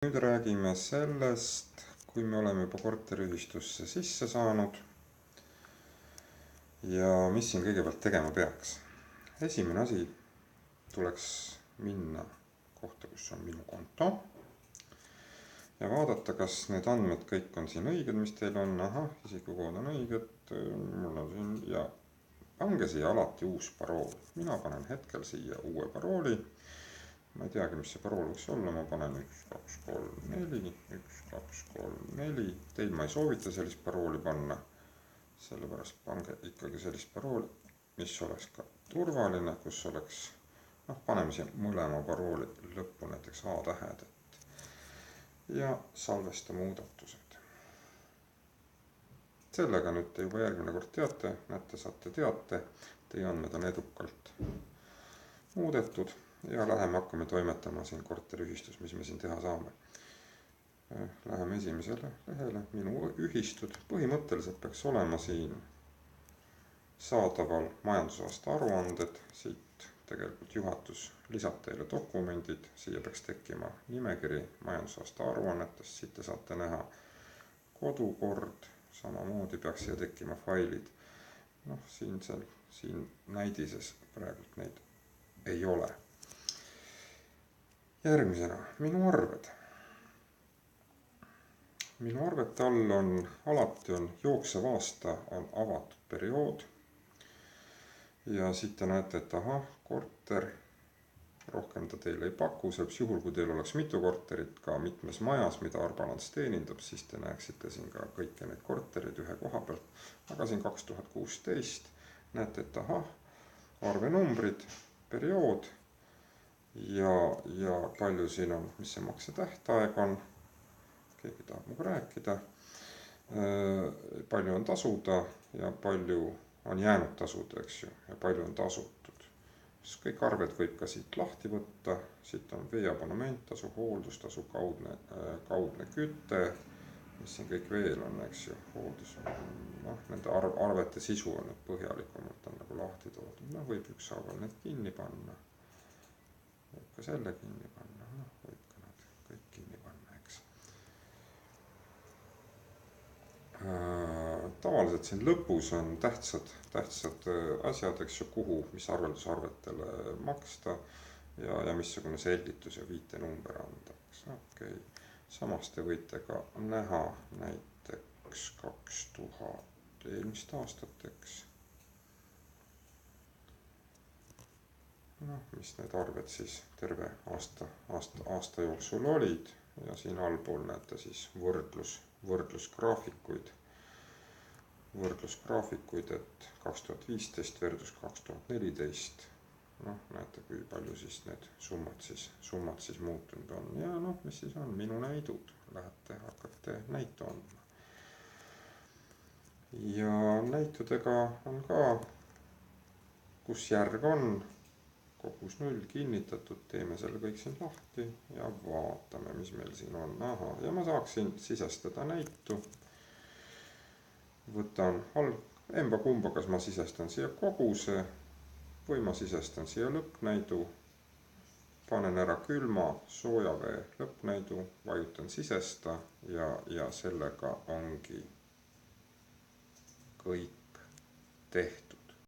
Nüüd räägime sellest, kui me oleme juba korteriühistusse sisse saanud ja mis siin kõigepealt tegema peaks. Esimene asi tuleks minna kohta, kus on minu konto ja vaadata, kas need andmed kõik on siin õiged, mis teil on. Ahah, isikukood on õiged, mul on siin ja pange siia alati uus parool. Mina panen hetkel siia uue parooli. Ma ei teagi, mis see parool võiks olla, ma panen 1, 2, 3, 4, 1, 2, 3, 4. Teil ma ei soovita sellist parooli panna, sellepärast pange ikkagi sellist parooli, mis oleks ka turvaline, kus oleks, paneme siin mõlema parooli lõppu näiteks A-tähed ja salvesta muudatused. Sellega nüüd te juba järgmine kord teate, näete, saate teate, teie andmed on edukalt muudetud. Ja läheme hakkame toimetama siin korteriühistus, mis me siin teha saame. Läheme esimesele lehele, minu ühistud. Põhimõtteliselt peaks olema siin saadaval majandusaasta aruanded. Siit tegelikult juhatus lisab teile dokumendid. Siia peaks tekkima nimekiri majandusaasta aruannetest. Siit te saate näha kodukord. Samamoodi peaks siia tekkima failid. Siin näidises praegult neid ei ole. Järgmisena minu arved. Minu arvete all on alati jooksev aasta on avatud periood. Ja siit te näete, et korter rohkem ta teile ei paku, sellepärast juhul, kui teil oleks mitu korterit ka mitmes majas, mida Arbalans teenindab, siis te näeksite siin ka kõiki neid korterid ühe koha pealt. Aga siin 2016 näete, et arvenumbrid, periood ja palju siin on, mis see maksetähtaeg on, keegi tahab muga rääkida, palju on tasuda ja palju on jäänud tasuda, eks ju, ja palju on tasutud. Kõik arved võib ka siit lahti võtta, siit on veeabonementtasu, hooldustasu, kaudne küte, mis siin kõik veel on, eks ju, hooldus, nende arvete sisu on nüüd põhjalikumalt on nagu lahti toodud, võib ükshaaval need kinni panna. Võib ka selle kinni panna, võib ka nad kõik kinni panna, eks. Tavaliselt siin lõpus on tähtsad asjad, eks ju, kuhu, mis arveldusarvetele maksta ja missugune selgitus ja viitenumber anda. Okay. Samas te võite ka näha näiteks 2000 eelmist aastat, eks. Mis need arved siis terve aasta jooksul olid ja siin allpool näete siis võrdlusgraafikuid, et 2015 versus 2014, näete, kui palju siis need summad siis muutunud on ja mis siis on minu näidud, lähete, hakkate näitu andma. Ja näitudega on ka, kus järg on, kogus 0 kinnitatud, teeme selle kõik siin lahti ja vaatame, mis meil siin on. Ja ma saaksin sisestada näitu. Võtan kumba, kas ma sisestan siia koguse või ma sisestan siia lõppnäidu. Panen ära külma, soojavee lõppnäidu, vajutan sisesta ja sellega ongi kõik tehtud.